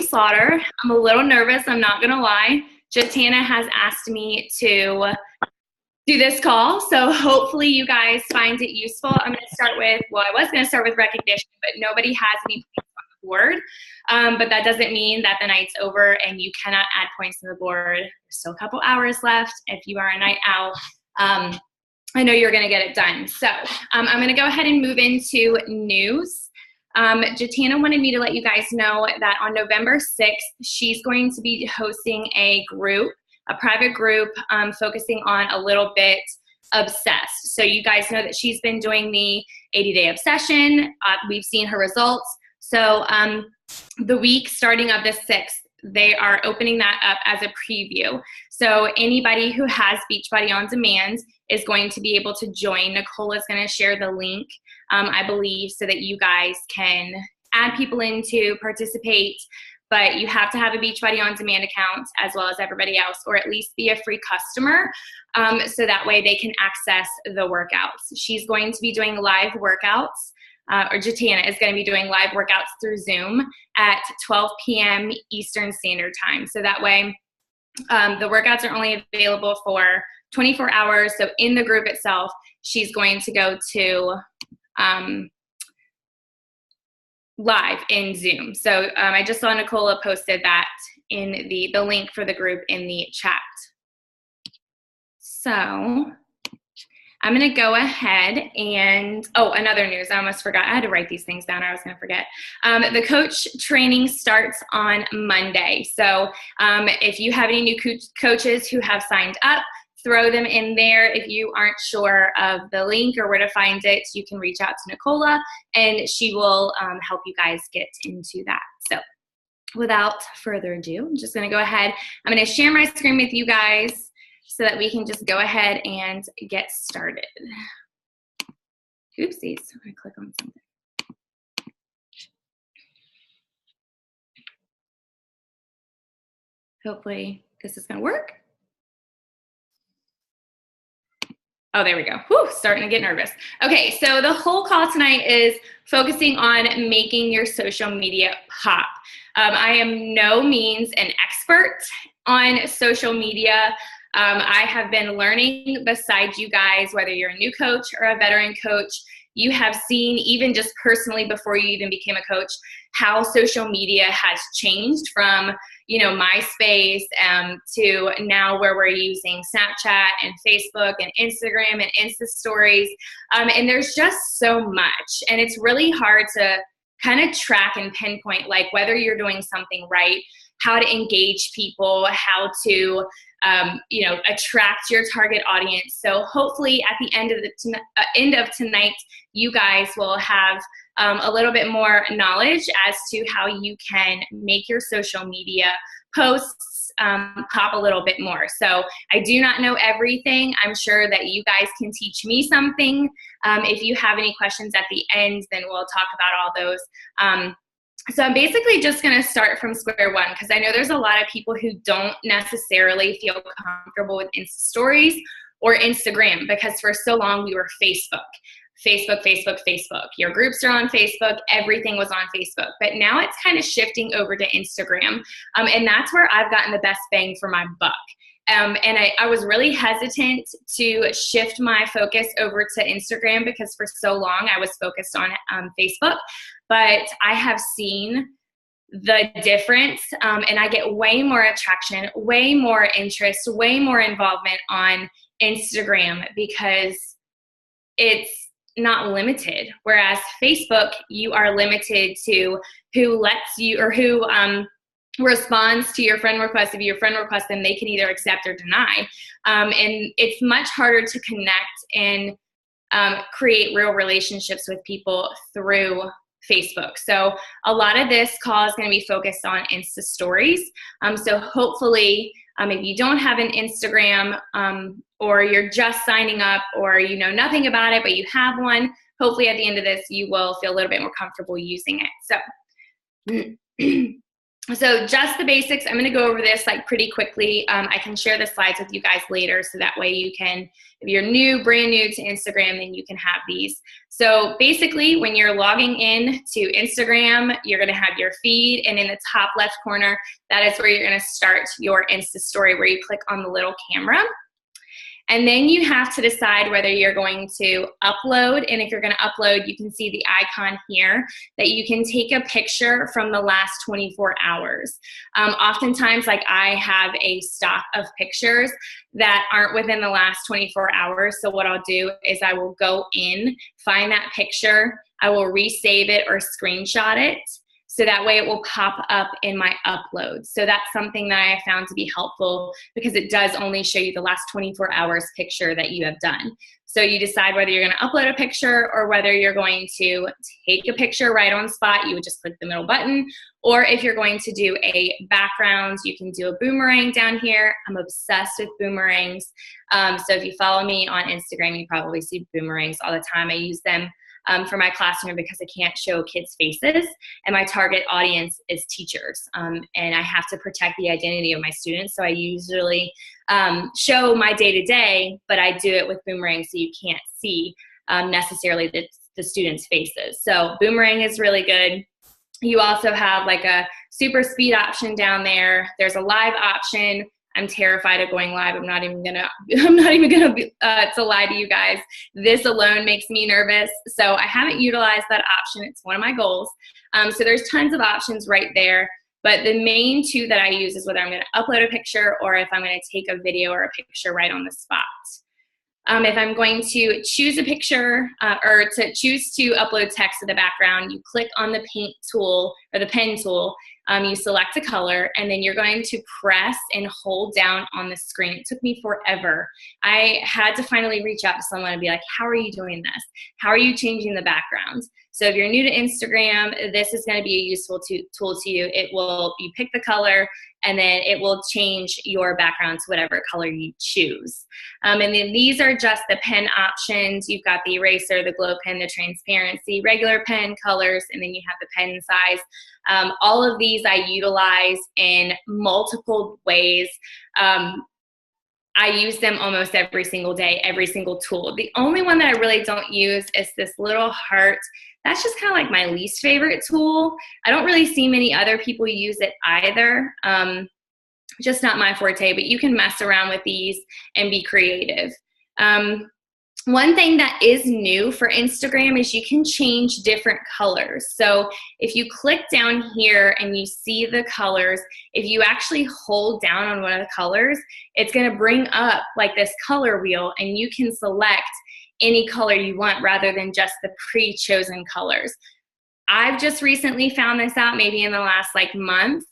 Slaughter. I'm a little nervous, I'm not gonna lie. Jatana has asked me to do this call, so hopefully you guys find it useful. I'm gonna start with, well, I was gonna start with recognition, but nobody has any points on the board. But that doesn't mean that the night's over and you cannot add points to the board. There's still a couple hours left. If you are a night owl, I know you're gonna get it done. So I'm gonna go ahead and move into news. Jatana wanted me to let you guys know that on November 6th, she's going to be hosting a private group focusing on a little bit obsessed. So you guys know that she's been doing the 80-day obsession. We've seen her results. So the week starting of the 6th, they are opening that up as a preview. So anybody who has Beachbody On Demand is going to be able to join. Nicole is going to share the link, I believe, so that you guys can add people in to participate. But you have to have a Beachbody On Demand account as well as everybody else, or at least be a free customer, so that way they can access the workouts. She's going to be doing live workouts. Or Jatana is going to be doing live workouts through Zoom at 12 p.m. Eastern Standard Time. So that way the workouts are only available for 24 hours. So in the group itself, she's going to go to live in Zoom. So I just saw Nicola posted that in the link for the group in the chat. So I'm going to go ahead and, another news. I almost forgot. I had to write these things down or I was going to forget. The coach training starts on Monday. So if you have any new coaches who have signed up, throw them in there. If you aren't sure of the link or where to find it, you can reach out to Nicola and she will help you guys get into that. So without further ado, I'm just going to go ahead. I'm going to share my screen with you guys so that we can just go ahead and get started. Oopsies, I'm gonna click on something. Hopefully this is gonna work. Oh, there we go. Whew, starting to get nervous. Okay, so the whole call tonight is focusing on making your social media pop. I am no means an expert on social media. I have been learning beside you guys, whether you're a new coach or a veteran coach, you have seen, even just personally before you even became a coach, how social media has changed from, MySpace to now where we're using Snapchat and Facebook and Instagram and Insta stories. And there's just so much. And it's really hard to kind of track and pinpoint, like whether you're doing something right, how to engage people, how to attract your target audience. So hopefully at the end of tonight, you guys will have a little bit more knowledge as to how you can make your social media posts pop a little bit more. So I do not know everything. I'm sure that you guys can teach me something. If you have any questions at the end, then we'll talk about all those. So I'm basically just going to start from square one because I know there's a lot of people who don't necessarily feel comfortable with Insta stories or Instagram because for so long we were Facebook. Your groups are on Facebook. Everything was on Facebook. But now it's kind of shifting over to Instagram. And that's where I've gotten the best bang for my buck. And I was really hesitant to shift my focus over to Instagram because for so long I was focused on Facebook. But I have seen the difference and I get way more attraction, way more interest, way more involvement on Instagram because it's not limited. Whereas Facebook, you are limited to who lets you or who responds to your friend request. If your friend requests them, they can either accept or deny. And it's much harder to connect and create real relationships with people through Facebook. So a lot of this call is going to be focused on Insta stories. So hopefully, if you don't have an Instagram or you're just signing up or you know nothing about it, but you have one, hopefully at the end of this, you will feel a little bit more comfortable using it. So So just the basics. I'm going to go over this like pretty quickly. I can share the slides with you guys later, so that way you can, if you're brand new to Instagram, then you can have these. So basically, when you're logging in to Instagram, you're going to have your feed, and in the top left corner, that is where you're going to start your Insta story, where you click on the little camera. And then you have to decide whether you're going to upload, and if you're going to upload, you can see the icon here that you can take a picture from the last 24 hours. Oftentimes, like I have a stock of pictures that aren't within the last 24 hours, so what I'll do is I will go in, find that picture, I will resave it or screenshot it, so that way it will pop up in my uploads. So that's something that I found to be helpful, because it does only show you the last 24 hours picture that you have done. So you decide whether you're gonna upload a picture or whether you're going to take a picture right on spot. You would just click the middle button. Or if you're going to do a background, you can do a boomerang down here. I'm obsessed with boomerangs. So if you follow me on Instagram, you probably see boomerangs all the time. I use them for my classroom because I can't show kids' faces, and my target audience is teachers, and I have to protect the identity of my students, so I usually show my day-to-day, but I do it with boomerang so you can't see necessarily the students' faces. So boomerang is really good. You also have like a super speed option down there. There's a live option. I'm terrified of going live. I'm not even gonna to lie to you guys. This alone makes me nervous. So I haven't utilized that option. It's one of my goals. So there's tons of options right there. But the main two that I use is whether I'm gonna upload a picture or if I'm gonna take a video or a picture right on the spot. If I'm going to choose a picture or to choose to upload text to the background, you click on the paint tool or the pen tool, you select a color, and then you're going to press and hold down on the screen. It took me forever. I had to finally reach out to someone and be like, how are you doing this? How are you changing the background? So if you're new to Instagram, this is going to be a useful tool to you. You pick the color, and then it will change your background to whatever color you choose. And then these are just the pen options. You've got the eraser, the glow pen, the transparency, regular pen, colors, and then you have the pen size. All of these I utilize in multiple ways. I use them almost every single day, every single tool. The only one that I really don't use is this little heart. That's just kind of like my least favorite tool. I don't really see many other people use it either. Just not my forte, but you can mess around with these and be creative. One thing that is new for Instagram is you can change different colors. So if you click down here and you see the colors, if you actually hold down on one of the colors, it's gonna bring up like this color wheel, and you can select any color you want rather than just the pre-chosen colors. I've just recently found this out, maybe in the last like month,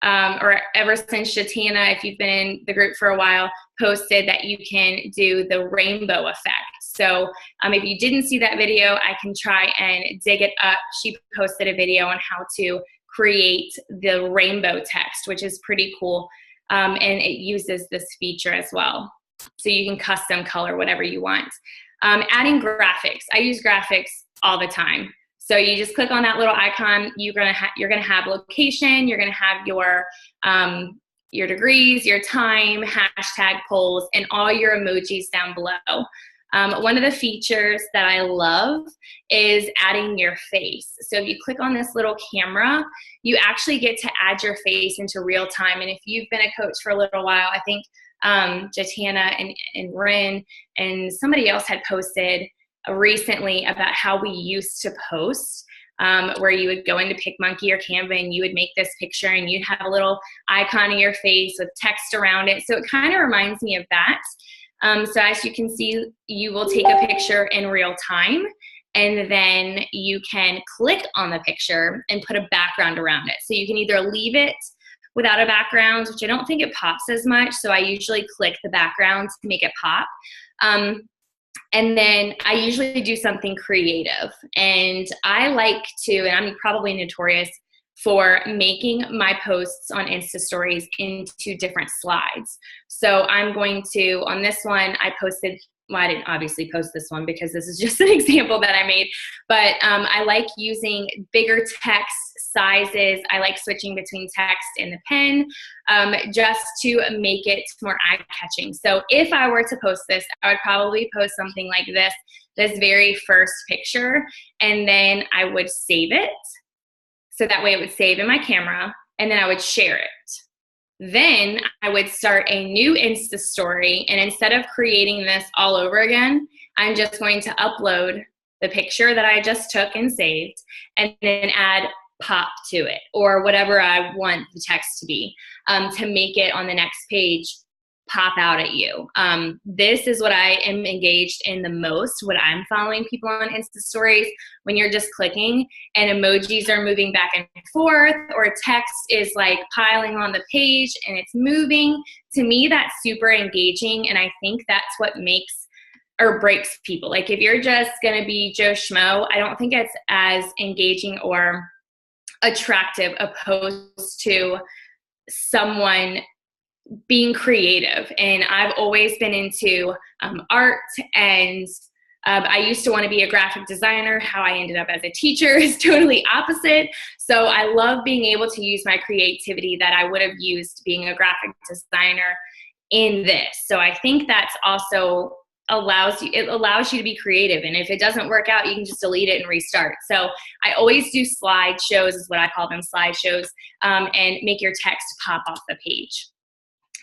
or ever since Shatana, if you've been in the group for a while, posted that you can do the rainbow effect. So if you didn't see that video, I can try and dig it up. She posted a video on how to create the rainbow text, which is pretty cool. And it uses this feature as well. So you can custom color whatever you want. Adding graphics. I use graphics all the time. So you just click on that little icon. You're gonna have location. You're gonna have your degrees, your time, hashtag polls, and all your emojis down below. One of the features that I love is adding your face. So if you click on this little camera, you actually get to add your face into real time. And if you've been a coach for a little while, I think Jatana and Rin and somebody else had posted recently about how we used to post, where you would go into PicMonkey or Canva and you would make this picture and you'd have a little icon of your face with text around it. So it kind of reminds me of that. So as you can see, you will take a picture in real time, and then you can click on the picture and put a background around it. So you can either leave it without a background, which I don't think it pops as much, so I usually click the background to make it pop. And then I usually do something creative. And I like to, and I'm probably notorious for making my posts on Insta Stories into different slides. So I'm going to, on this one, I posted well, I didn't obviously post this one because this is just an example that I made, but I like using bigger text sizes. I like switching between text and the pen just to make it more eye-catching. So if I were to post this, I would probably post something like this very first picture, and then I would save it. So that way it would save in my camera, and then I would share it. Then I would start a new Insta story, and instead of creating this all over again, I'm just going to upload the picture that I just took and saved, and then add pop to it, or whatever I want the text to be, to make it on the next page pop out at you. This is what I am engaged in the most when I'm following people on Insta stories, when you're just clicking and emojis are moving back and forth, or text is like piling on the page and it's moving. To me, that's super engaging, and I think that's what makes or breaks people. Like if you're just gonna be Joe Schmo, I don't think it's as engaging or attractive opposed to someone being creative. And I've always been into art, and I used to want to be a graphic designer. How I ended up as a teacher is totally opposite. So I love being able to use my creativity that I would have used being a graphic designer in this. So I think that's also allows you to be creative, and if it doesn't work out, you can just delete it and restart. So I always do slideshows, is what I call them, slideshows, and make your text pop off the page.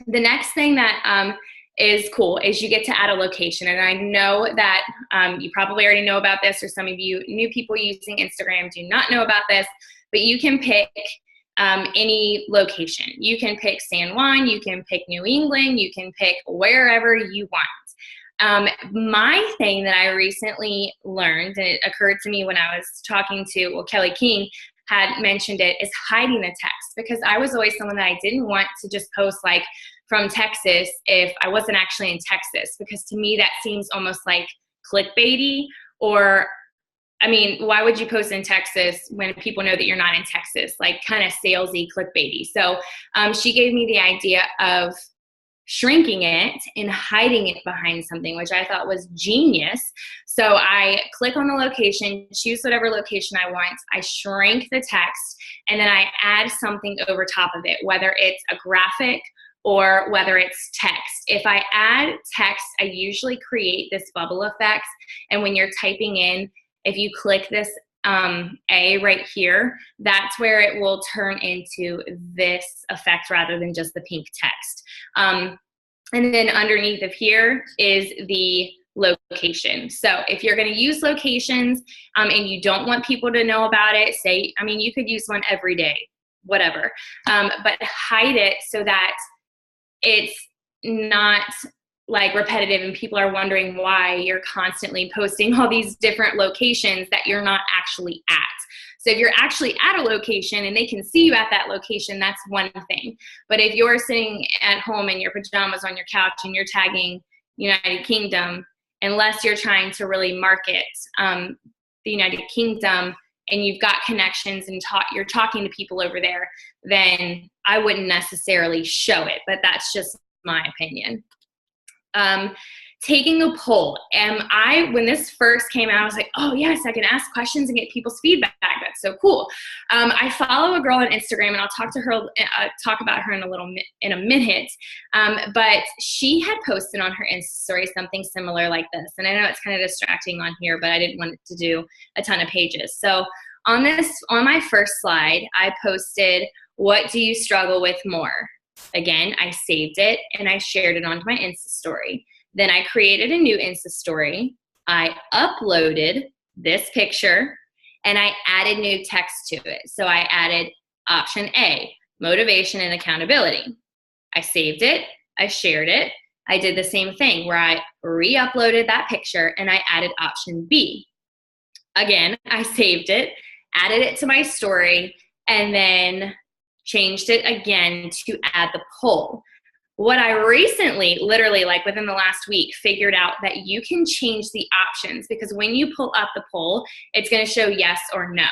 The next thing that is cool is you get to add a location. And I know that you probably already know about this, or some of you new people using Instagram do not know about this, but you can pick any location. You can pick San Juan, you can pick New England, you can pick wherever you want. My thing that I recently learned, and it occurred to me when I was talking to, well, Kellie King had mentioned it, is hiding the text, because I was always someone that I didn't want to just post like from Texas if I wasn't actually in Texas, because to me that seems almost like clickbaity, or I mean, why would you post in Texas when people know that you're not in Texas? Like kind of salesy, clickbaity. So she gave me the idea of shrinking it and hiding it behind something, which I thought was genius. So I click on the location, choose whatever location I want, I shrink the text, and then I add something over top of it, whether it's a graphic or whether it's text. If I add text, I usually create this bubble effect, and when you're typing in, if you click this A right here, that's where it will turn into this effect rather than just the pink text. And then underneath of here is the location. So if you're going to use locations and you don't want people to know about it, say, I mean, you could use one every day, whatever, but hide it so that it's not like repetitive and people are wondering why you're constantly posting all these different locations that you're not actually at. So if you're actually at a location and they can see you at that location, that's one thing. But if you're sitting at home in your pajamas on your couch and you're tagging United Kingdom, unless you're trying to really market the United Kingdom and you've got connections and you're talking to people over there, then I wouldn't necessarily show it, but that's just my opinion. Taking a poll. When this first came out, I was like, oh yes, I can ask questions and get people's feedback. That's so cool. I follow a girl on Instagram, and I'll talk about her in a minute. But she had posted on her Insta story something similar like this. And I know it's kind of distracting on here, but I didn't want it to do a ton of pages. So on my first slide, I posted, what do you struggle with more? Again, I saved it and I shared it onto my Insta story. Then I created a new Insta story. I uploaded this picture and I added new text to it. So I added option A, motivation and accountability. I saved it. I shared it. I did the same thing where I re-uploaded that picture and I added option B. Again, I saved it, added it to my story, and then changed it again to add the poll. What I recently, literally like within the last week, figured out that you can change the options, because when you pull up the poll, it's going to show yes or no.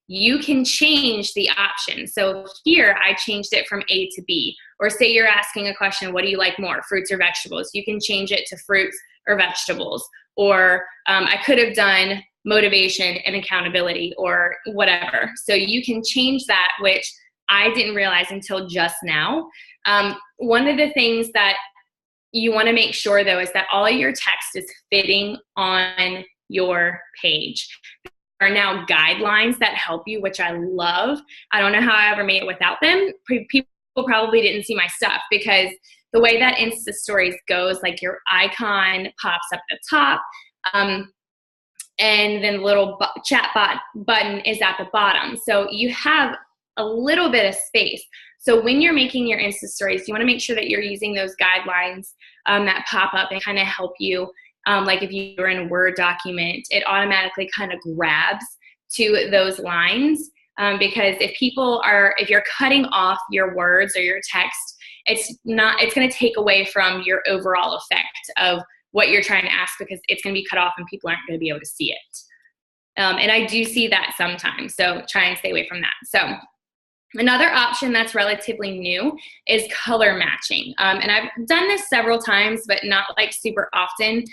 You can change the option. So here I changed it from A to B. Or say you're asking a question, what do you like more, fruits or vegetables? You can change it to fruits or vegetables, or I could have done motivation and accountability or whatever. So you can change that, which I didn't realize until just now. One of the things that you want to make sure, though, is that all of your text is fitting on your page. There are now guidelines that help you, which I love. I don't know how I ever made it without them. People probably didn't see my stuff, because the way that Insta Stories goes, like your icon pops up at the top, and then the little chat button is at the bottom. So you have a little bit of space. So when you're making your Insta Stories, you want to make sure that you're using those guidelines that pop up and kind of help you. Like if you're in a Word document, it automatically kind of grabs to those lines, because if you're cutting off your words or your text, it's going to take away from your overall effect of what you're trying to ask, because it's going to be cut off and people aren't going to be able to see it. And I do see that sometimes, so try and stay away from that. So another option that's relatively new is color matching. And I've done this several times, but not like super often.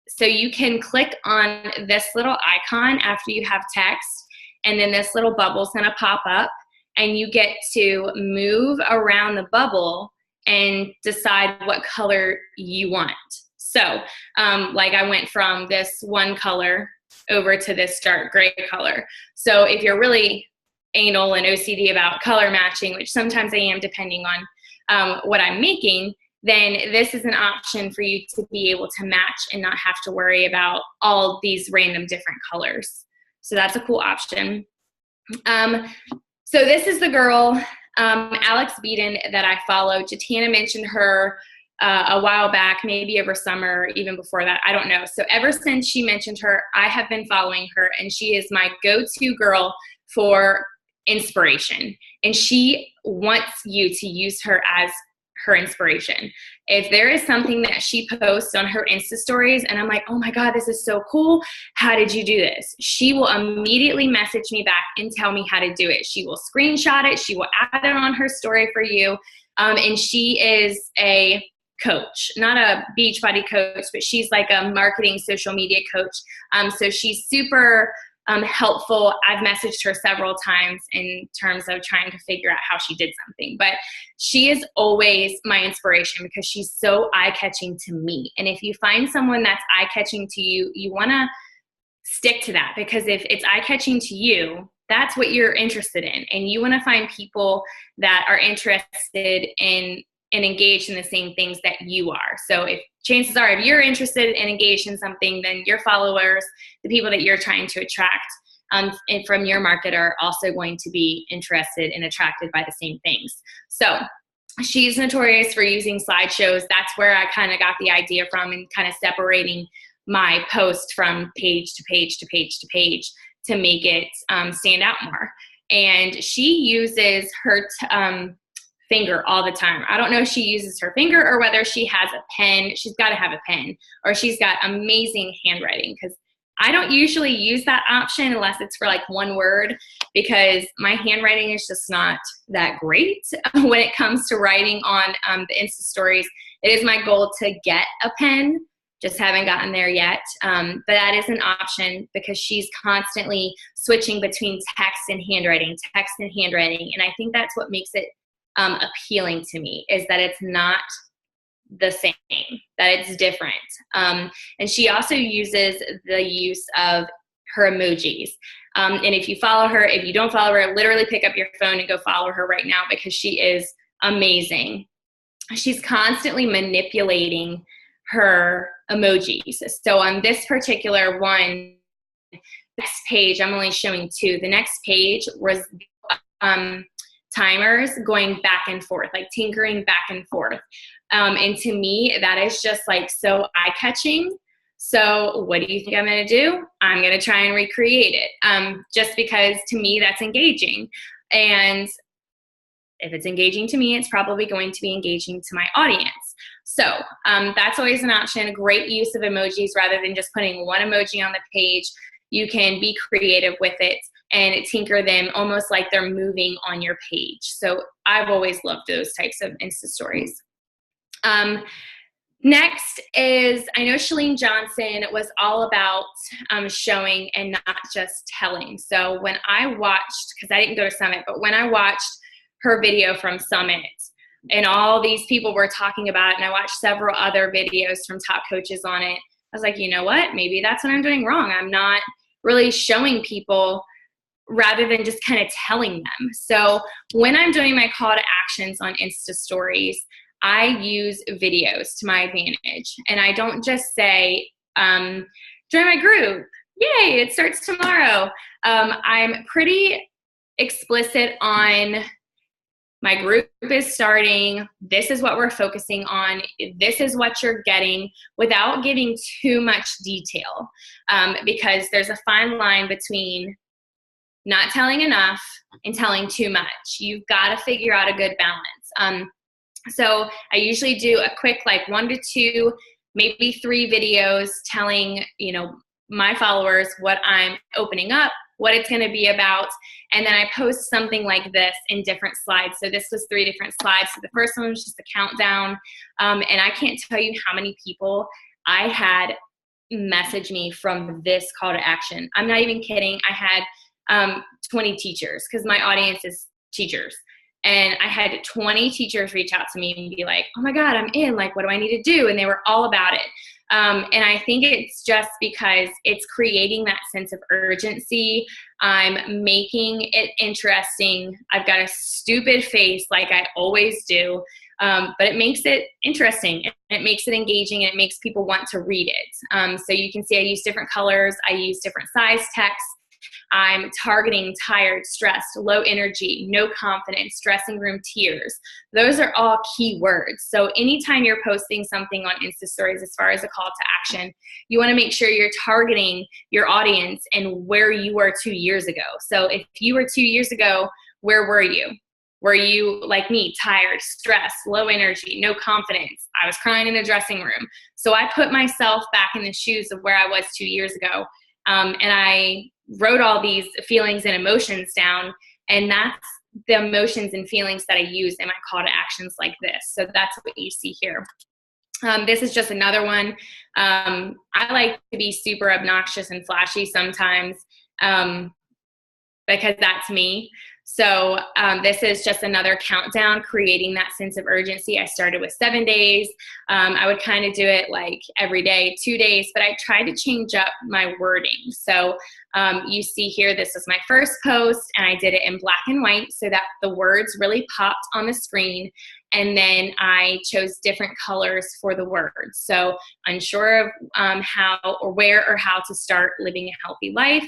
So you can click on this little icon after you have text, and then this little bubble is going to pop up, and you get to move around the bubble and decide what color you want. So like I went from this one color over to this dark gray color. So if you're really anal and OCD about color matching, which sometimes I am depending on what I'm making, then this is an option for you to be able to match and not have to worry about all these random different colors. So that's a cool option. So this is the girl, Alex Beeden, that I follow. Jatana mentioned her a while back, maybe over summer, even before that, I don't know. So ever since she mentioned her, I have been following her, and she is my go-to girl for inspiration. And she wants you to use her as her inspiration. If there is something that she posts on her Insta Stories and I'm like, oh my God, this is so cool, how did you do this? She will immediately message me back and tell me how to do it. She will screenshot it. She will add it on her story for you. And she is a coach, not a Beachbody coach, but she's like a marketing social media coach. So she's super helpful. I've messaged her several times in terms of trying to figure out how she did something, but she is always my inspiration because she's so eye-catching to me. And if you find someone that's eye-catching to you, you want to stick to that, because if it's eye-catching to you, that's what you're interested in. And you want to find people that are interested in and engaged in the same things that you are. So if chances are, if you're interested and engaged in something, then your followers, the people that you're trying to attract and from your market, are also going to be interested and attracted by the same things. So she's notorious for using slideshows. That's where I kind of got the idea from, and kind of separating my post from page to page to page to page to make it stand out more. And she uses her finger all the time. I don't know if she uses her finger or whether she has a pen. She's got to have a pen, or she's got amazing handwriting, because I don't usually use that option unless it's for like one word, because my handwriting is just not that great when it comes to writing on the Insta Stories. It is my goal to get a pen, just haven't gotten there yet. But that is an option, because she's constantly switching between text and handwriting. And I think that's what makes it appealing to me, is that it's not the same, that it's different. And she also uses the use of her emojis. And if you follow her, if you don't follow her, literally pick up your phone and go follow her right now, because she is amazing. She's constantly manipulating her emojis. So on this particular one, next page, I'm only showing two. The next page was timers going back and forth, like tinkering back and forth. And to me, that is just like so eye-catching. So what do you think I'm going to do? I'm going to try and recreate it, just because to me that's engaging. And if it's engaging to me, it's probably going to be engaging to my audience. So that's always an option. A great use of emojis rather than just putting one emoji on the page. You can be creative with it and tinker them almost like they're moving on your page. So I've always loved those types of Insta Stories. Next is, I know Chalene Johnson was all about showing and not just telling. So when I watched, because I didn't go to Summit, but when I watched her video from Summit and all these people were talking about it, and I watched several other videos from top coaches on it, I was like, you know what? Maybe that's what I'm doing wrong. I'm not really showing people rather than just kind of telling them. So when I'm doing my call to actions on Insta stories, I use videos to my advantage. And I don't just say, join my group. Yay, it starts tomorrow. I'm pretty explicit on my group is starting. This is what we're focusing on. This is what you're getting, without giving too much detail, because there's a fine line between not telling enough and telling too much. You've got to figure out a good balance. So I usually do a quick, like 1 to 2, maybe 3 videos telling, my followers what I'm opening up, what it's going to be about. And then I post something like this in different slides. So this was 3 different slides. So the first one was just a countdown. And I can't tell you how many people I had message me from this call to action. I'm not even kidding. I had 20 teachers, because my audience is teachers. And I had 20 teachers reach out to me and be like, oh my God, I'm in, like, what do I need to do? And they were all about it. And I think it's just because it's creating that sense of urgency. I'm making it interesting. I've got a stupid face like I always do, but it makes it interesting. It makes it engaging, and it makes people want to read it. So you can see I use different colors. I use different size text. I'm targeting tired, stressed, low energy, no confidence, dressing room tears. Those are all key words. So anytime you're posting something on Insta Stories as far as a call to action, you want to make sure you're targeting your audience and where you were 2 years ago. So if you were 2 years ago, where were you? Were you like me, tired, stressed, low energy, no confidence? I was crying in the dressing room. So I put myself back in the shoes of where I was 2 years ago. And I wrote all these feelings and emotions down, and that's the emotions and feelings that I use in my call to actions like this. So that's what you see here. This is just another one. I like to be super obnoxious and flashy sometimes, because that's me. So this is just another countdown, creating that sense of urgency. I started with 7 days. I would kind of do it like every day, 2 days, but I tried to change up my wording. So you see here, this is my first post, and I did it in black and white so that the words really popped on the screen. And then I chose different colors for the words. So unsure of how or where or how to start living a healthy life.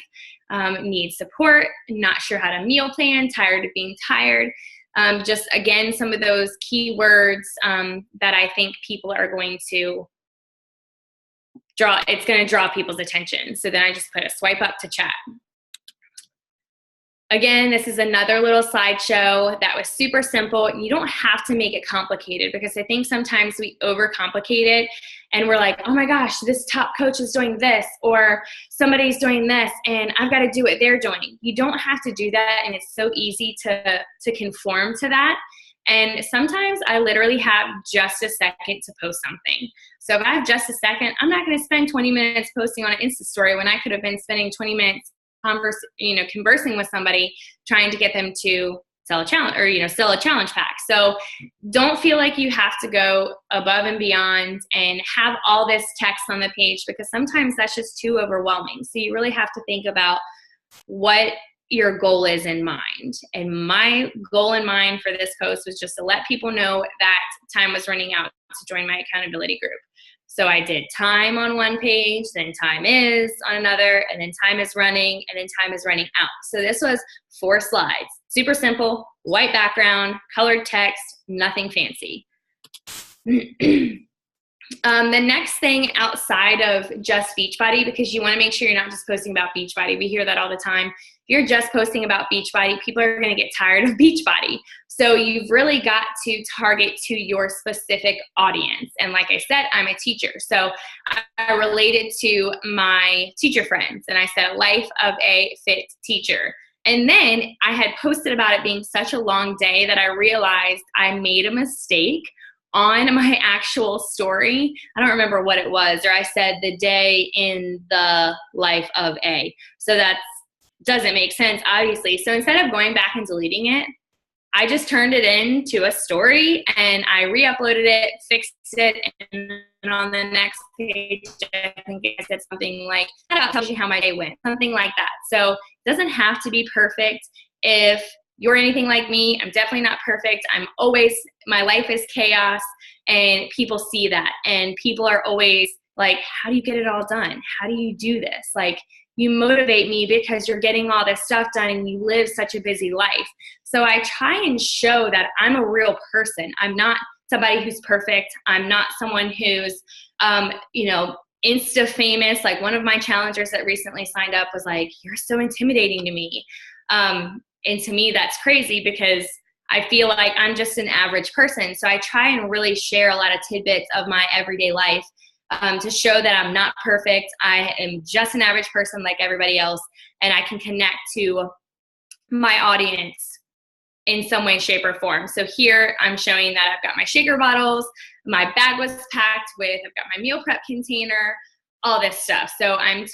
Need support, not sure how to meal plan, tired of being tired. Just again, some of those keywords that I think people are going to draw, it's going to draw people's attention. So then I just put a swipe up to chat. Again, this is another little slideshow that was super simple. You don't have to make it complicated, because I think sometimes we overcomplicate it and we're like, oh my gosh, this top coach is doing this, or somebody's doing this, and I've got to do what they're doing. You don't have to do that, and it's so easy to conform to that. And sometimes I literally have just a second to post something. So if I have just a second, I'm not going to spend 20 minutes posting on an Insta story when I could have been spending 20 minutes conversing with somebody, trying to get them to sell a challenge, or sell a challenge pack. So don't feel like you have to go above and beyond and have all this text on the page, because sometimes that's just too overwhelming. So you really have to think about what your goal is in mind. And my goal in mind for this post was just to let people know that time was running out to join my accountability group. So I did time on one page, then time is on another, and then time is running, and then time is running out. So this was 4 slides. Super simple, white background, colored text, nothing fancy. The next thing outside of just Beachbody, because you want to make sure you're not just posting about Beachbody. We hear that all the time. If you're just posting about Beachbody, people are going to get tired of Beachbody. So you've really got to target to your specific audience. And like I said, I'm a teacher. So I related to my teacher friends, and I said, life of a fit teacher. And then I had posted about it being such a long day that I realized I made a mistake on my actual story, I don't remember what it was, or I said the day in the life of A. So that doesn't make sense, obviously. So instead of going back and deleting it, I just turned it into a story and I re-uploaded it, fixed it, and on the next page, I think I said something like, that tells you how my day went, something like that. So it doesn't have to be perfect. If you're anything like me, I'm definitely not perfect. My life is chaos, and people see that. And people are always like, how do you get it all done? How do you do this? Like, you motivate me because you're getting all this stuff done and you live such a busy life. So I try and show that I'm a real person. I'm not somebody who's perfect. I'm not someone who's, Insta famous. Like, one of my challengers that recently signed up was like, you're so intimidating to me. And to me, that's crazy because I feel like I'm just an average person. So I try and really share a lot of tidbits of my everyday life to show that I'm not perfect. I am just an average person like everybody else, and I can connect to my audience in some way, shape, or form. So here I'm showing that I've got my shaker bottles, my bag was packed with, I've got my meal prep container, all this stuff. So I'm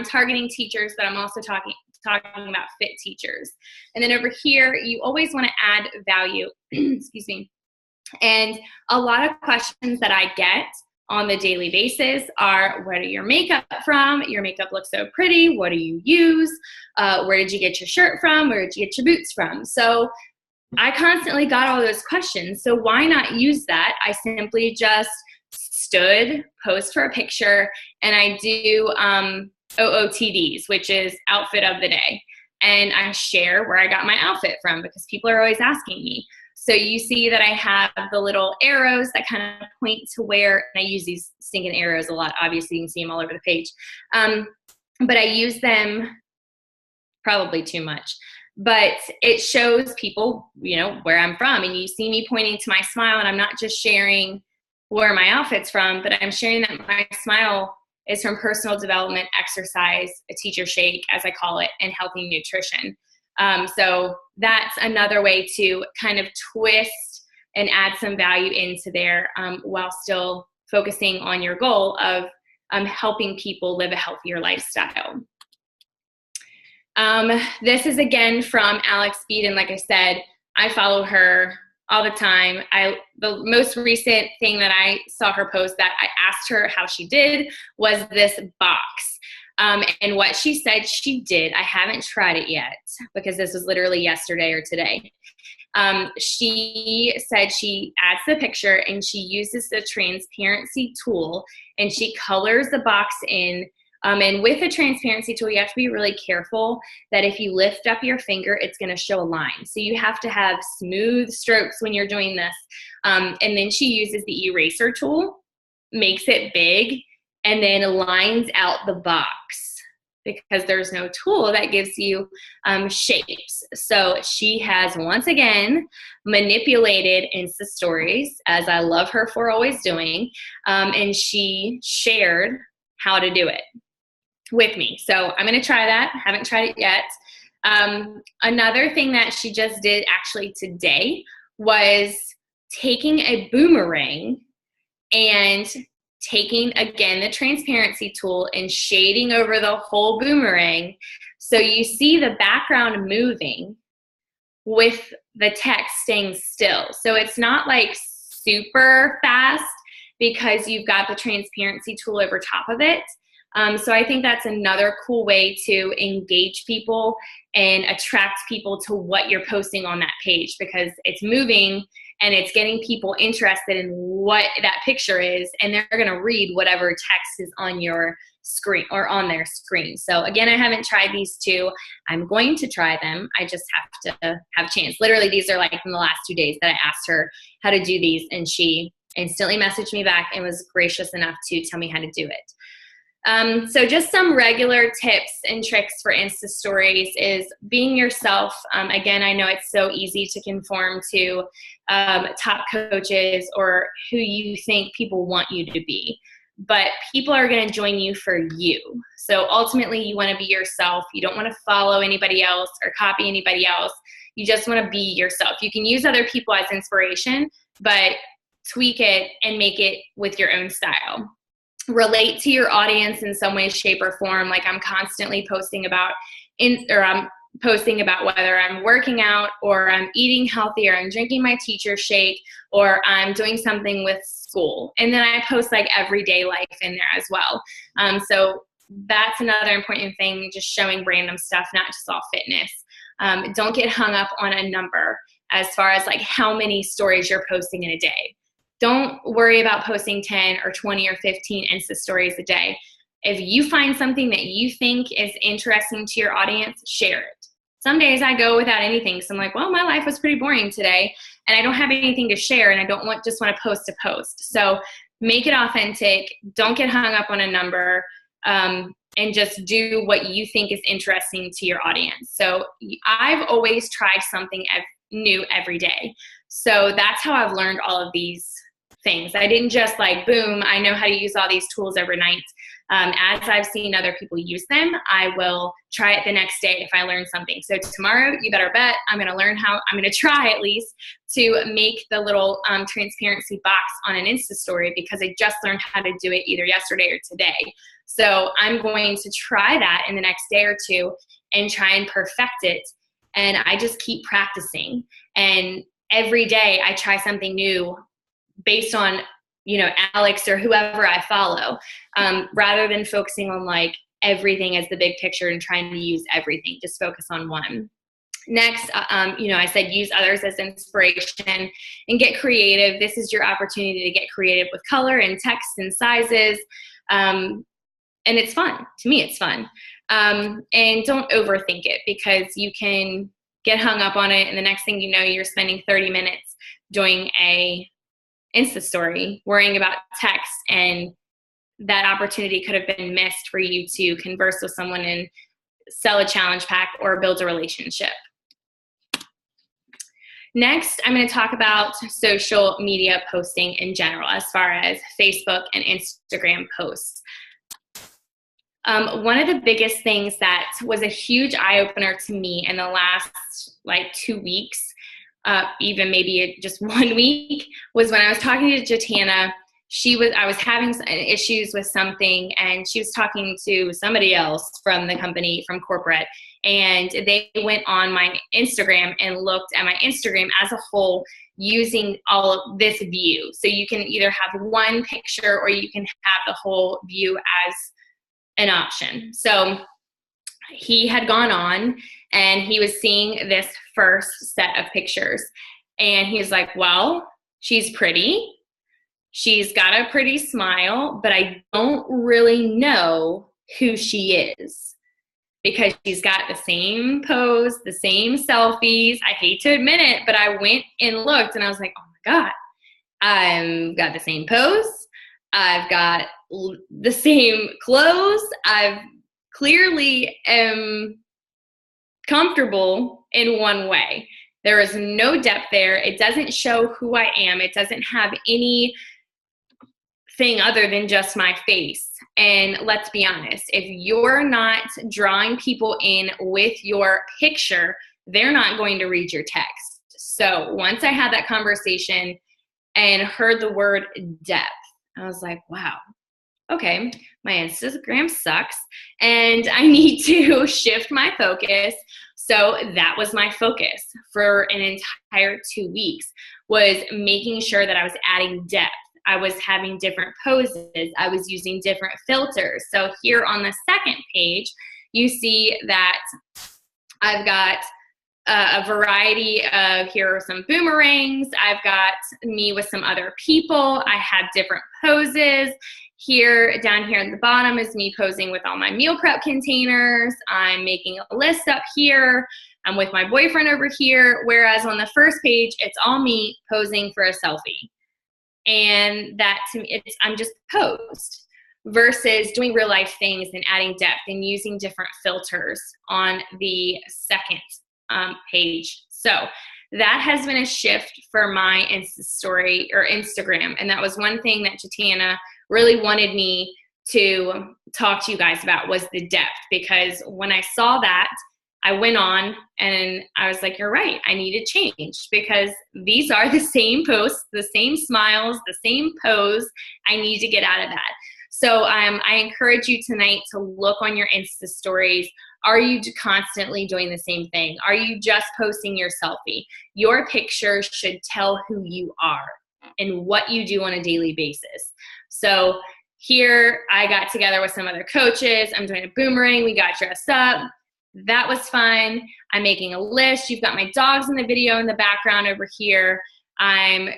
targeting teachers, but I'm also talking about fit teachers. And then over here, you always want to add value, excuse me. And a lot of questions that I get on the daily basis are, where do your makeup from? Your makeup looks so pretty. What do you use? Where did you get your shirt from? Where did you get your boots from? So I constantly got all those questions. So why not use that? I simply just post for a picture, and I do OOTDs, which is outfit of the day. And I share where I got my outfit from because people are always asking me. So you see that I have the little arrows that kind of point to where, and I use these stinking arrows a lot. Obviously, you can see them all over the page. But I use them probably too much. But it shows people, where I'm from. And you see me pointing to my smile, and I'm not just sharing where my outfit's from, but I'm sharing that my smile is from personal development, exercise, a teacher shake, as I call it, and healthy nutrition. So that's another way to kind of twist and add some value into there while still focusing on your goal of helping people live a healthier lifestyle. This is again from Alex Speed, and like I said, I follow her all the time. The most recent thing that I saw her post that I asked her how she did was this box. And what she said she did, I haven't tried it yet because this was literally yesterday or today. She said she adds the picture and she uses the transparency tool and she colors the box in. And with the transparency tool, you have to be really careful that if you lift up your finger, it's going to show a line. So you have to have smooth strokes when you're doing this. And then she uses the eraser tool, makes it big, and then lines out the box because there's no tool that gives you shapes. So she has once again manipulated Insta stories, as I love her for always doing, and she shared how to do it with me. So I'm going to try that. Haven't tried it yet. Another thing that she just did actually today was taking a boomerang and taking, again, the transparency tool and shading over the whole boomerang. So you see the background moving with the text staying still. So it's not like super fast because you've got the transparency tool over top of it. So I think that's another cool way to engage people and attract people to what you're posting on that page because it's moving and it's getting people interested in what that picture is, and they're going to read whatever text is on your screen or on their screen. So again, I haven't tried these two. I'm going to try them. I just have to have a chance. Literally, these are like in the last 2 days that I asked her how to do these, and she instantly messaged me back and was gracious enough to tell me how to do it. So just some regular tips and tricks for Insta stories is being yourself. Again, I know it's so easy to conform to top coaches or who you think people want you to be, but people are going to join you for you. So ultimately you want to be yourself. You don't want to follow anybody else or copy anybody else. You just want to be yourself. You can use other people as inspiration, but tweak it and make it with your own style. Relate to your audience in some way, shape, or form. Like I'm constantly posting about I'm posting about whether I'm working out or I'm eating healthy or I'm drinking my teacher shake or I'm doing something with school. And then I post like everyday life in there as well. So that's another important thing, just showing random stuff, not just all fitness. Don't get hung up on a number as far as like how many stories you're posting in a day. Don't worry about posting 10 or 20 or 15 Insta stories a day. If you find something that you think is interesting to your audience, share it. Some days I go without anything, so I'm like, well, my life was pretty boring today, and I don't have anything to share, and I don't just want to post. So make it authentic. Don't get hung up on a number, and just do what you think is interesting to your audience. So I've always tried something new every day. So that's how I've learned all of these things. I didn't just like, boom, I know how to use all these tools overnight. As I've seen other people use them, I will try it the next day if I learn something. So tomorrow, you better bet I'm going to try at least to make the little transparency box on an Insta story, because I just learned how to do it either yesterday or today. So I'm going to try that in the next day or two and try and perfect it. And I just keep practicing. And every day I try something new based on, Alex or whoever I follow, rather than focusing on like everything as the big picture and trying to use everything. Just focus on one. Next, I said use others as inspiration and get creative. This is your opportunity to get creative with color and text and sizes. And it's fun. To me, it's fun. And don't overthink it, because you can get hung up on it. And the next thing you know, you're spending 30 minutes doing a Insta story, worrying about text, and that opportunity could have been missed for you to converse with someone and sell a challenge pack or build a relationship. Next, I'm going to talk about social media posting in general, as far as Facebook and Instagram posts. One of the biggest things that was a huge eye-opener to me in the last 2 weeks, even maybe just 1 week, was when I was talking to Jatana. I was having issues with something, and she was talking to somebody else from the company, from corporate, and they went on my Instagram and looked at my Instagram as a whole using all of this view. So you can either have one picture or you can have the whole view as an option. So he had gone on and he was seeing this first set of pictures, and he was like, well, she's pretty. She's got a pretty smile, but I don't really know who she is, because she's got the same pose, the same selfies. I hate to admit it, but I went and looked and I was like, oh my God, I've got the same pose. I've got the same clothes. I've clearly am comfortable in one way. There is no depth there. It doesn't show who I am. It doesn't have anything other than just my face. And let's be honest, if you're not drawing people in with your picture, they're not going to read your text. So once I had that conversation and heard the word depth, I was like, wow, okay, my Instagram sucks and I need to shift my focus. So that was my focus for an entire 2 weeks, was making sure that I was adding depth. I was having different poses. I was using different filters. So here on the second page, you see that I've got a variety of, here are some boomerangs. I've got me with some other people. I have different poses. Here, down here at the bottom is me posing with all my meal prep containers. I'm making a list up here. I'm with my boyfriend over here. Whereas on the first page, it's all me posing for a selfie. And that, to me, I'm just posed, versus doing real life things and adding depth and using different filters on the second page. So that has been a shift for my Insta story or Instagram. And that was one thing that Jatana really wanted me to talk to you guys about, was the depth. Because when I saw that, I went on and I was like, you're right, I need to change because these are the same posts, the same smiles, the same pose. I need to get out of that. So I encourage you tonight to look on your Insta stories. Are you constantly doing the same thing? Are you just posting your selfie? Your picture should tell who you are and what you do on a daily basis. So here I got together with some other coaches. I'm doing a boomerang. We got dressed up. That was fun. I'm making a list. You've got my dogs in the video in the background over here. I'm,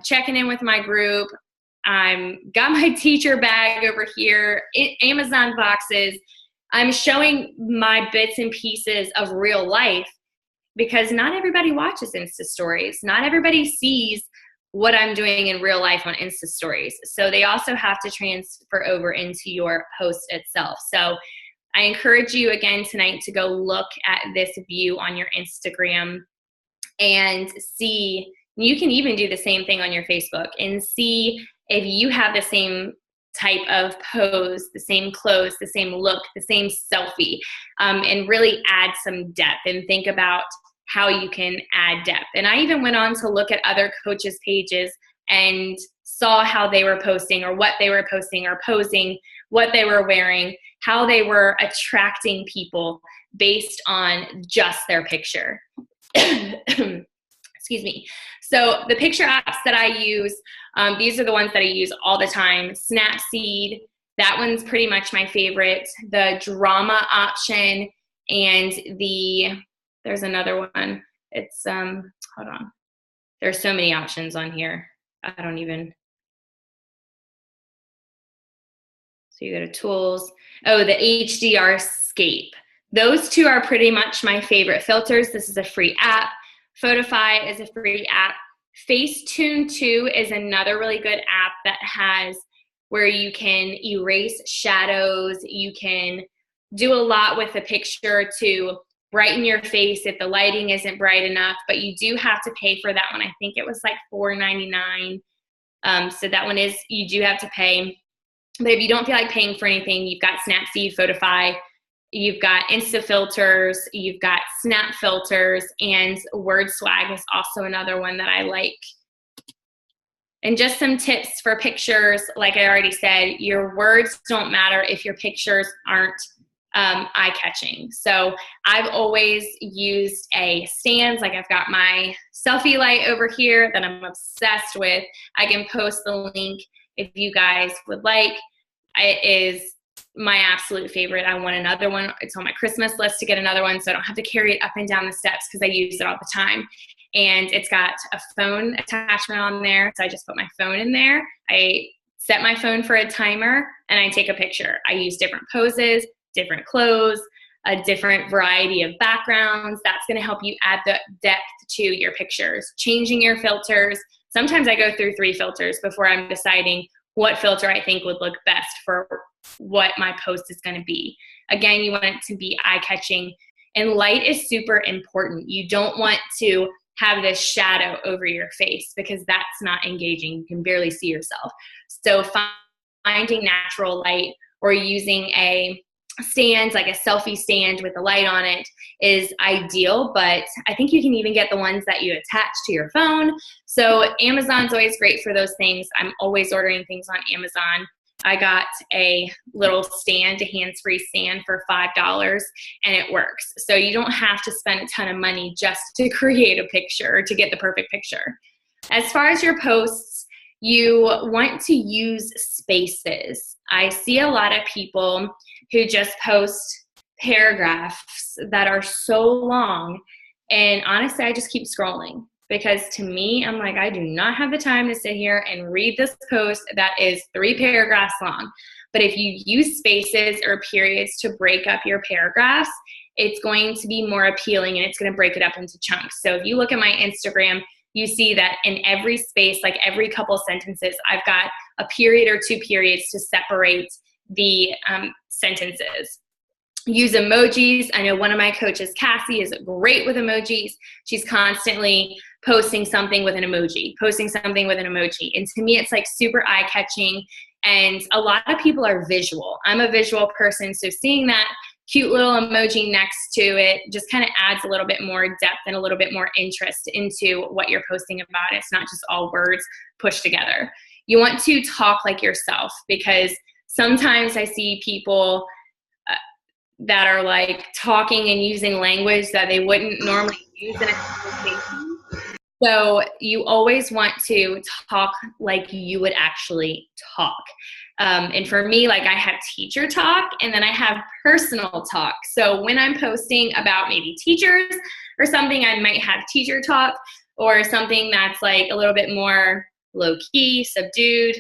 checking in with my group. I'm got my teacher bag over here, Amazon boxes. I'm showing my bits and pieces of real life because not everybody watches Insta stories. Not everybody sees what I'm doing in real life on Insta stories. So they also have to transfer over into your post itself. So I encourage you again tonight to go look at this view on your Instagram and see. You can even do the same thing on your Facebook and see if you have the same type of pose, the same clothes, the same look, the same selfie, and really add some depth and think about how you can add depth. And I even went on to look at other coaches' pages and saw how they were posting or what they were posting or posing, what they were wearing, how they were attracting people based on just their picture. Excuse me. So the picture apps that I use, these are the ones that I use all the time. Snapseed, that one's pretty much my favorite. The drama option and there's another one. It's, hold on. There's so many options on here. I don't even. So you go to tools. Oh, the HDR scape. Those two are pretty much my favorite filters. This is a free app. Photify is a free app. Facetune 2 is another really good app that has where you can erase shadows. You can do a lot with the picture to brighten your face if the lighting isn't bright enough, but you do have to pay for that one. I think it was like $4.99. So that one is, you do have to pay. But if you don't feel like paying for anything, you've got Snapseed, Photify, you've got Insta filters, you've got Snap filters, and Word Swag is also another one that I like. And just some tips for pictures, like I already said, your words don't matter if your pictures aren't eye-catching. So I've always used a stand, like I've got my selfie light over here that I'm obsessed with. I can post the link if you guys would like. It is my absolute favorite. I want another one. It's on my Christmas list to get another one so I don't have to carry it up and down the steps because I use it all the time. And it's got a phone attachment on there. So I just put my phone in there. I set my phone for a timer and I take a picture. I use different poses, different clothes, a different variety of backgrounds. That's going to help you add the depth to your pictures. Changing your filters. Sometimes I go through 3 filters before I'm deciding what filter I think would look best for what my post is going to be. Again, you want it to be eye-catching. And light is super important. You don't want to have this shadow over your face because that's not engaging. You can barely see yourself. So finding natural light or using a stand, like a selfie stand with a light on it, is ideal, but I think you can even get the ones that you attach to your phone. So Amazon's always great for those things. I'm always ordering things on Amazon. I got a little stand, a hands-free stand for $5, and it works. So you don't have to spend a ton of money just to create a picture or to get the perfect picture. As far as your posts, you want to use spaces. I see a lot of people who just post paragraphs that are so long, and honestly, I just keep scrolling. Because to me, I'm like, I do not have the time to sit here and read this post that is 3 paragraphs long. But if you use spaces or periods to break up your paragraphs, it's going to be more appealing and it's going to break it up into chunks. So if you look at my Instagram, you see that in every space, like every couple sentences, I've got a period or 2 periods to separate the sentences. Use emojis. I know one of my coaches, Cassie, is great with emojis. She's constantly posting something with an emoji, posting something with an emoji. And to me, it's like super eye-catching. And a lot of people are visual. I'm a visual person, so seeing that cute little emoji next to it just kind of adds a little bit more depth and a little bit more interest into what you're posting about. It's not just all words pushed together. You want to talk like yourself, because sometimes I see people that are like talking and using language that they wouldn't normally use in a conversation. So you always want to talk like you would actually talk. And for me, like, I have teacher talk and then I have personal talk. So when I'm posting about maybe teachers or something, I might have teacher talk, or something that's like a little bit more low key, subdued,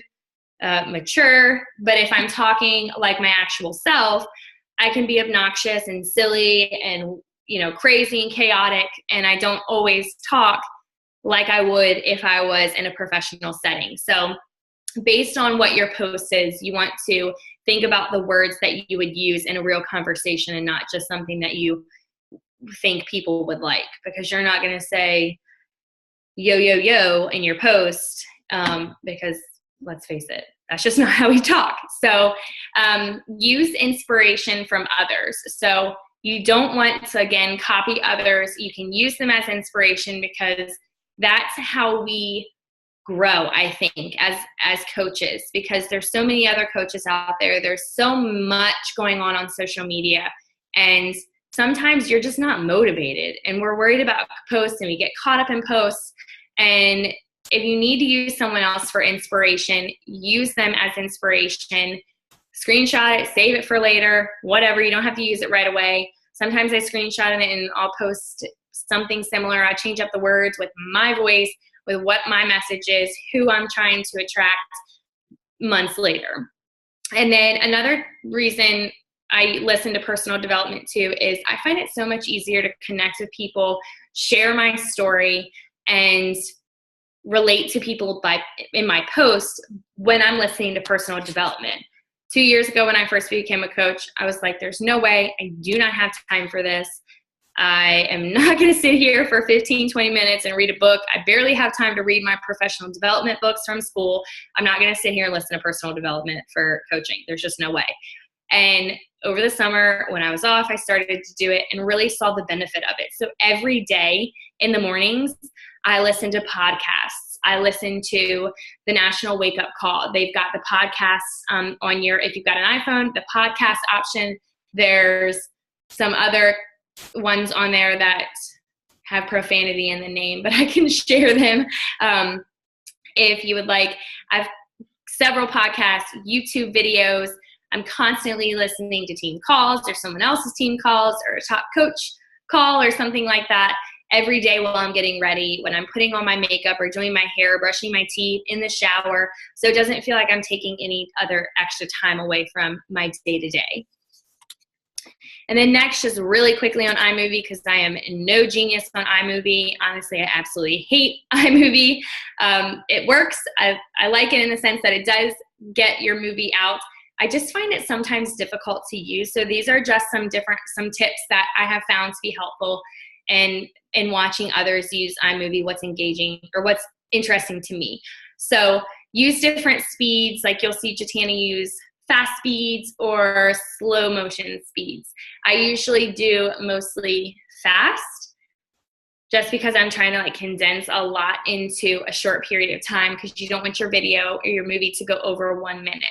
mature. But if I'm talking like my actual self, I can be obnoxious and silly and, crazy and chaotic. And I don't always talk like I would if I was in a professional setting. So based on what your post is, you want to think about the words that you would use in a real conversation and not just something that you think people would like, because you're not going to say yo, yo, yo in your post, because let's face it, that's just not how we talk. So use inspiration from others. So you don't want to, again, copy others. You can use them as inspiration, because that's how we grow, I think, as coaches, because there's so many other coaches out there. There's so much going on social media, and sometimes you're just not motivated, and we're worried about posts, and we get caught up in posts. And if you need to use someone else for inspiration, use them as inspiration. Screenshot it, save it for later, whatever. You don't have to use it right away. Sometimes I screenshot it and I'll post something similar. I change up the words with my voice, with what my message is, who I'm trying to attract months later. And then another reason I listen to personal development too is I find it so much easier to connect with people, share my story, and relate to people in my posts when I'm listening to personal development. 2 years ago when I first became a coach, I was like, there's no way, I do not have time for this. I am not going to sit here for 15, 20 minutes and read a book. I barely have time to read my professional development books from school. I'm not going to sit here and listen to personal development for coaching. There's just no way. And over the summer when I was off, I started to do it and really saw the benefit of it. So every day in the mornings, I listen to podcasts. I listen to the National Wake Up Call. They've got the podcasts on if you've got an iPhone, the podcast option. There's some other ones on there that have profanity in the name, but I can share them if you would like. I've several podcasts, YouTube videos. I'm constantly listening to team calls or someone else's team calls or a top coach call or something like that every day while I'm getting ready, when I'm putting on my makeup or doing my hair, brushing my teeth, in the shower. So it doesn't feel like I'm taking any other extra time away from my day-to-day. And then next, just really quickly on iMovie, because I am no genius on iMovie. Honestly, I absolutely hate iMovie. It works. I like it in the sense that it does get your movie out. I just find it sometimes difficult to use. So these are just some tips that I have found to be helpful in watching others use iMovie, what's engaging or what's interesting to me. So use different speeds. Like you'll see Jatana use fast speeds or slow motion speeds. I usually do mostly fast, just because I'm trying to like condense a lot into a short period of time, because you don't want your video or your movie to go over 1 minute.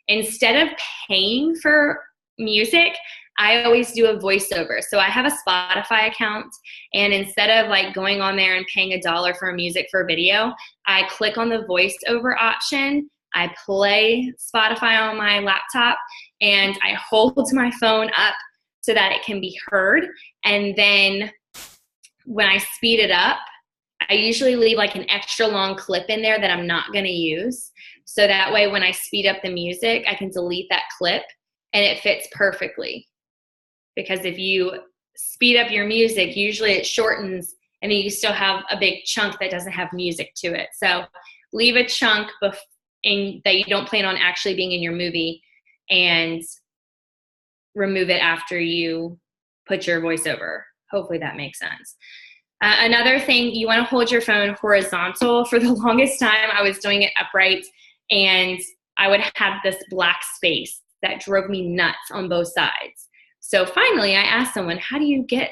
Instead of paying for music, I always do a voiceover. So I have a Spotify account, and instead of like going on there and paying $1 for music for a video, I click on the voiceover option. I play Spotify on my laptop, and I hold my phone up so that it can be heard. And then when I speed it up, I usually leave like an extra long clip in there that I'm not going to use. So that way when I speed up the music, I can delete that clip and it fits perfectly. Because if you speed up your music, usually it shortens and then you still have a big chunk that doesn't have music to it. So leave a chunk that you don't plan on actually being in your movie, and remove it after you put your voiceover. Hopefully that makes sense. Another thing, you want to hold your phone horizontal. For the longest time, I was doing it upright, and I would have this black space that drove me nuts on both sides. So finally I asked someone, how do you get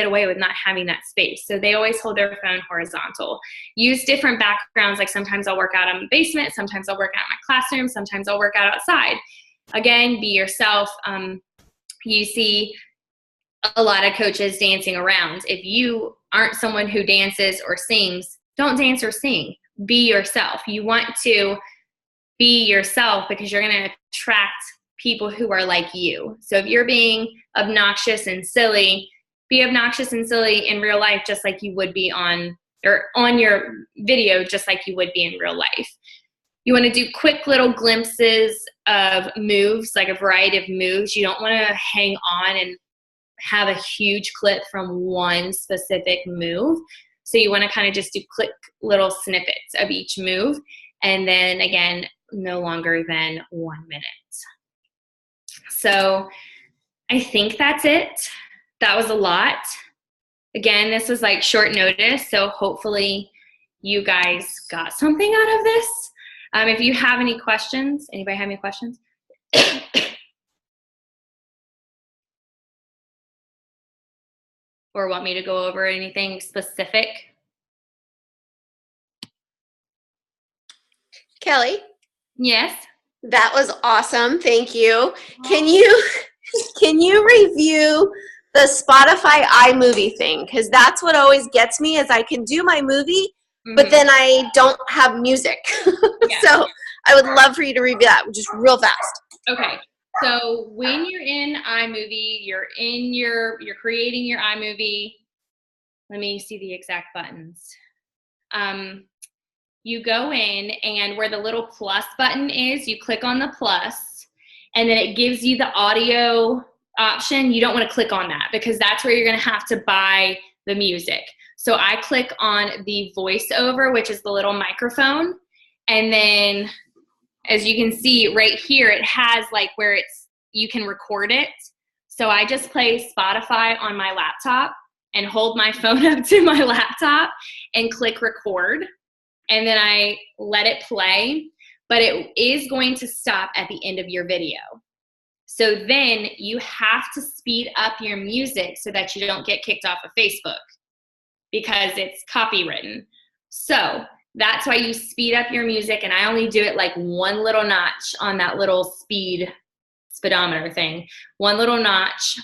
away with not having that space? So they always hold their phone horizontal. Use different backgrounds. Like sometimes I'll work out in the basement, sometimes I'll work out in my classroom, sometimes I'll work out outside. Again, be yourself. You see a lot of coaches dancing around. If you aren't someone who dances or sings, don't dance or sing. Be yourself. You want to be yourself because you're going to attract people who are like you. So if you're being obnoxious and silly, be obnoxious and silly in real life just like you would be on your video, just like you would be in real life. You want to do quick little glimpses of moves, like a variety of moves. You don't want to hang on and have a huge clip from one specific move. So you want to kind of just do quick little snippets of each move. And then again, no longer than 1 minute. So I think that's it. That was a lot. Again, this was like short notice, so hopefully you guys got something out of this. If you have any questions, anybody have any questions? Or want me to go over anything specific? Kellie? Yes. That was awesome. Thank you. Can you review the Spotify iMovie thing? Because that's what always gets me is I can do my movie, but then I don't have music. Yeah. So I would love for you to review that just real fast. Okay. So when you're in iMovie, you're creating your iMovie. Let me see the exact buttons. You go in, and where the little plus button is, you click on the plus, and then it gives you the audio option. You don't want to click on that because that's where you're going to have to buy the music. So I click on the voiceover, which is the little microphone, and then as you can see right here, it has like where you can record it. So I just play Spotify on my laptop and hold my phone up to my laptop and click record. And then I let it play, but it is going to stop at the end of your video. So then you have to speed up your music so that you don't get kicked off of Facebook because it's copywritten. So that's why you speed up your music, and I only do it like one little notch on that little speedometer thing, one little notch.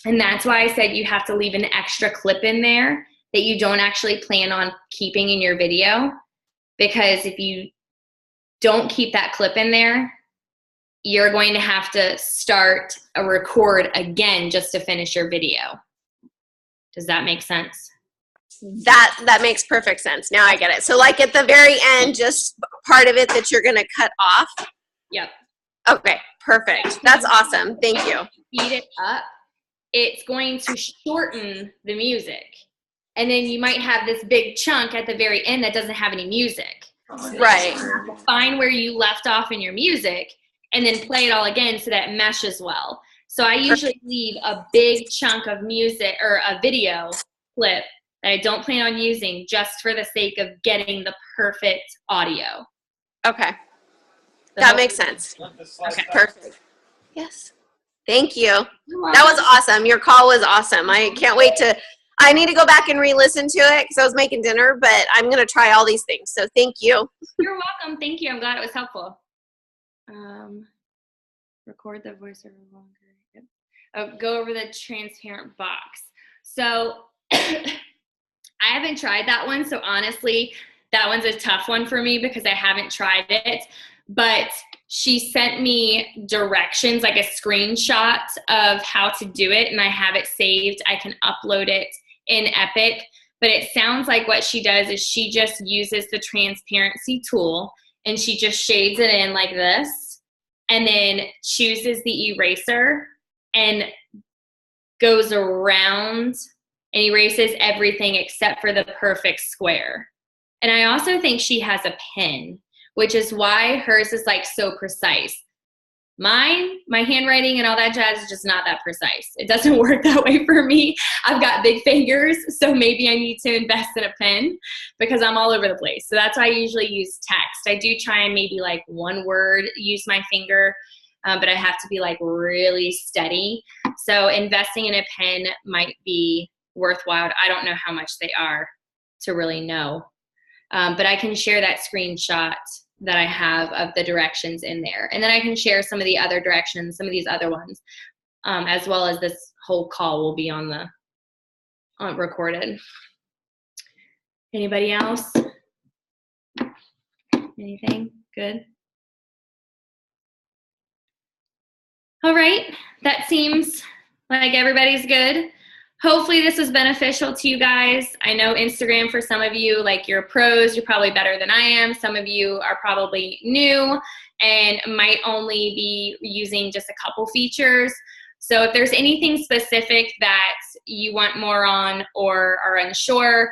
And that's why I said you have to leave an extra clip in there that you don't actually plan on keeping in your video, because if you don't keep that clip in there, you're going to have to start a record again just to finish your video. Does that make sense? That makes perfect sense. Now I get it. So like at the very end, just part of it that you're going to cut off? Yep. Okay, perfect. That's awesome. Thank you. Speed it up. It's going to shorten the music. And then you might have this big chunk at the very end that doesn't have any music. Right. You have to find where you left off in your music and then play it all again so that it meshes well. So I usually leave a big chunk of music or a video clip that I don't plan on using just for the sake of getting the perfect audio. Okay. That makes sense. Okay, perfect. Yes. Thank you. That was awesome. Your call was awesome. I can't wait I need to go back and re-listen to it because I was making dinner, but I'm going to try all these things. So thank you. You're welcome. Thank you. I'm glad it was helpful. Record the voiceover longer. Yep. Oh, go over the transparent box. So I haven't tried that one. So honestly, that one's a tough one for me because I haven't tried it. But she sent me directions, like a screenshot of how to do it, and I have it saved. I can upload it in Epic. But it sounds like what she does is she just uses the transparency tool, and she just shades it in like this, and then chooses the eraser and goes around and erases everything except for the perfect square. And I also think she has a pen, which is why hers is like so precise. Mine, my handwriting and all that jazz is just not that precise. It doesn't work that way for me. I've got big fingers, so maybe I need to invest in a pen because I'm all over the place. So that's why I usually use text. I do try and maybe like one word, use my finger, but I have to be like really steady. So investing in a pen might be worthwhile. I don't know how much they are to really know, but I can share that screenshot that I have of the directions in there. And then I can share some of the other directions, some of these other ones, as well as this whole call will be on the recorded. Anybody else? Anything? Good. All right, that seems like everybody's good. Hopefully this was beneficial to you guys. I know Instagram for some of you, like you're pros, you're probably better than I am. Some of you are probably new and might only be using just a couple features. So if there's anything specific that you want more on or are unsure,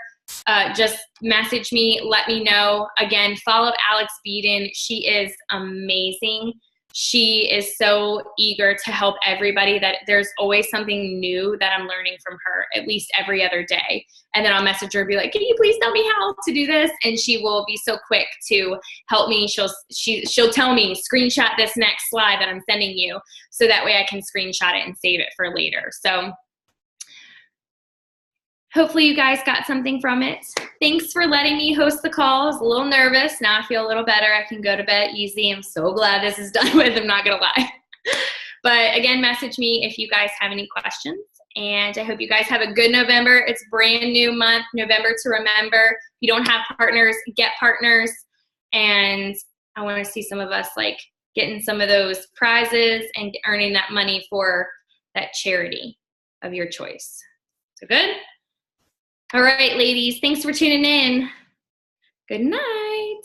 just message me, let me know. Again, follow Alex Beeden. She is amazing. She is so eager to help everybody that there's always something new that I'm learning from her, at least every other day. And then I'll message her and be like, can you please tell me how to do this? And she will be so quick to help me. She'll tell me, screenshot this next slide that I'm sending you, so that way I can screenshot it and save it for later. So hopefully you guys got something from it. Thanks for letting me host the call. I was a little nervous. Now I feel a little better. I can go to bed easy. I'm so glad this is done with. I'm not going to lie. But again, message me if you guys have any questions. And I hope you guys have a good November. It's brand new month, November to remember. If you don't have partners, get partners. And I want to see some of us like getting some of those prizes and earning that money for that charity of your choice. So good? All right, ladies, thanks for tuning in. Good night.